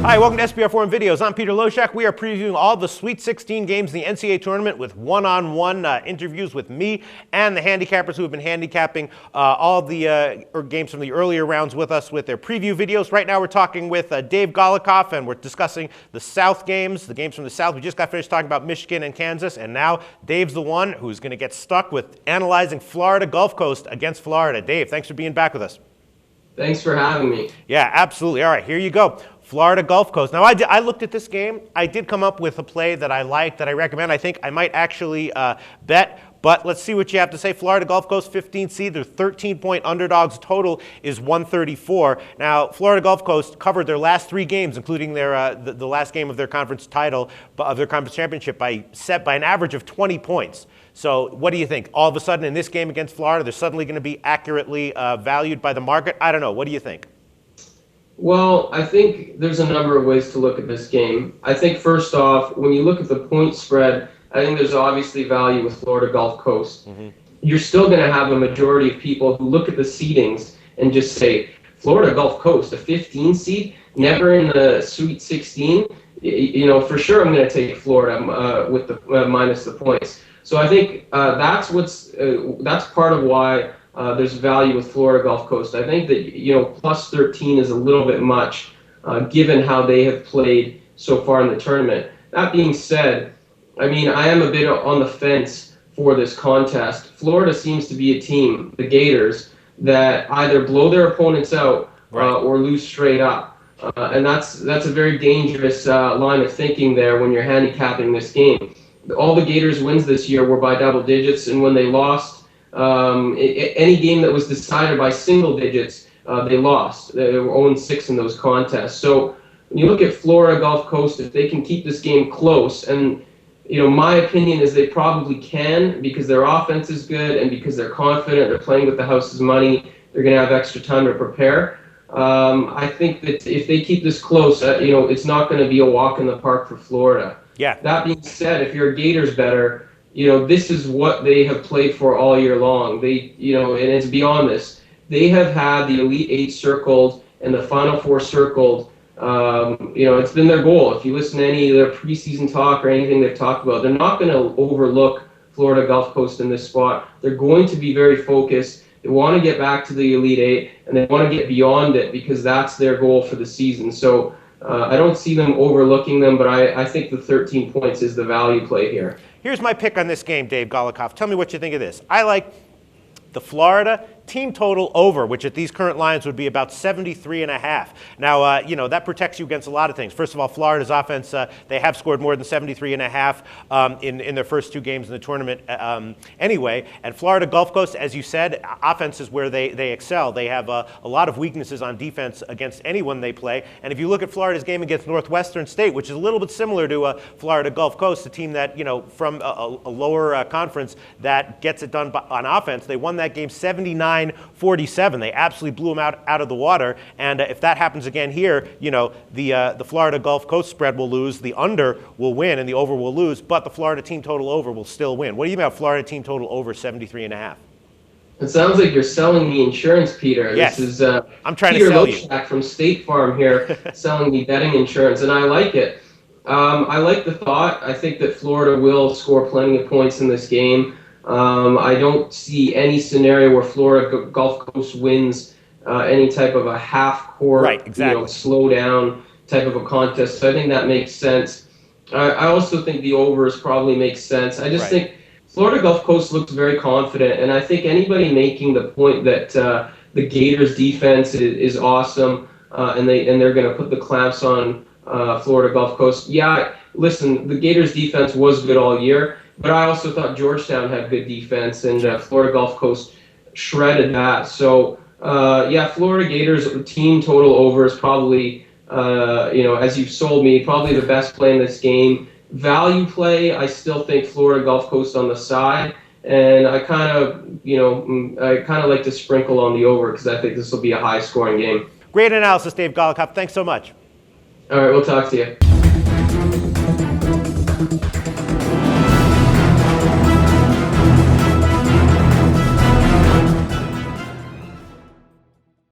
Hi, welcome to SBR Forum Videos. I'm Peter Loshak. We are previewing all the Sweet 16 games in the NCAA tournament with one-on-one interviews with me and the handicappers who have been handicapping all the games from the earlier rounds with us with their preview videos. Right now we're talking with Dave Golokhov, and we're discussing the South games, the games from the South. We just got finished talking about Michigan and Kansas, and now Dave's the one who's going to get stuck with analyzing Florida Gulf Coast against Florida. Dave, thanks for being back with us. Thanks for having me. Yeah, absolutely. All right, here you go. Florida Gulf Coast. Now, I looked at this game. I did come up with a play that I like, that I recommend. I think I might actually bet, but let's see what you have to say. Florida Gulf Coast, 15 seed. They're 13-point underdogs. Total is 134. Now, Florida Gulf Coast covered their last three games, including their the last game of their conference title, of their conference championship, by an average of 20 points. So what do you think? All of a sudden in this game against Florida, they're suddenly going to be accurately valued by the market? I don't know. What do you think? Well, I think there's a number of ways to look at this game. I think first off, when you look at the point spread, I think there's obviously value with Florida Gulf Coast. Mm-hmm. You're still going to have a majority of people who look at the seedings and just say, Florida Gulf Coast, a 15 seed, never in the Sweet 16. You know, for sure I'm going to take Florida with the minus the points. So I think that's part of why there's value with Florida Gulf Coast. I think that, you know, plus 13 is a little bit much given how they have played so far in the tournament. That being said, I mean, I am a bit on the fence for this contest. Florida seems to be a team, the Gators, that either blow their opponents out or lose straight up. And that's a very dangerous line of thinking there when you're handicapping this game. All the Gators' wins this year were by double digits, and when they lost, any game that was decided by single digits, they lost. They were 0-6 in those contests. So when you look at Florida Gulf Coast, if they can keep this game close, and you know, my opinion is they probably can, because their offense is good and because they're confident, they're playing with the house's money, they're going to have extra time to prepare. I think that if they keep this close, you know, it's not going to be a walk in the park for Florida. Yeah. That being said, if you're a Gators bettor, you know, this is what they have played for all year long. They, you know, and it's beyond this. They have had the Elite Eight circled and the Final Four circled. You know, it's been their goal. If you listen to any of their preseason talk or anything they've talked about, they're not going to overlook Florida Gulf Coast in this spot. They're going to be very focused. They want to get back to the Elite Eight, and they want to get beyond it because that's their goal for the season. So I don't see them overlooking them, but I think the 13 points is the value play here. Here's my pick on this game, Dave Golokhov. Tell me what you think of this. I like the Florida team total over, which at these current lines would be about 73.5. Now, you know, that protects you against a lot of things. First of all, Florida's offense, they have scored more than 73.5 in their first two games in the tournament anyway. And Florida Gulf Coast, as you said, offense is where they excel. They have a lot of weaknesses on defense against anyone they play. And if you look at Florida's game against Northwestern State, which is a little bit similar to Florida Gulf Coast, a team that, you know, from a lower conference that gets it done on offense, they won that game 79-47. They absolutely blew them out of the water. And if that happens again here, you know, the Florida Gulf Coast spread will lose, the under will win, and the over will lose, but the Florida team total over will still win. What do you think about Florida team total over 73.5? It sounds like you're selling me insurance, Peter. Yes. This is I'm trying Peter to sell Loshak from State Farm here selling me betting insurance, and I like it. I like the thought. I think that Florida will score plenty of points in this game. I don't see any scenario where Florida Gulf Coast wins any type of a half-court, you know, slow down type of a contest. So I think that makes sense. I also think the overs probably makes sense. I just think Florida Gulf Coast looks very confident, and I think anybody making the point that the Gators defense is awesome and they're going to put the clamps on Florida Gulf Coast. Yeah, listen, the Gators defense was good all year. But I also thought Georgetown had good defense, and Florida Gulf Coast shredded that. So, yeah, Florida Gators team total over is probably, you know, as you've sold me, probably the best play in this game. Value play, I still think Florida Gulf Coast on the side, and I kind of like to sprinkle on the over because I think this will be a high-scoring game. Great analysis, Dave Golokhov. Thanks so much. All right, we'll talk to you.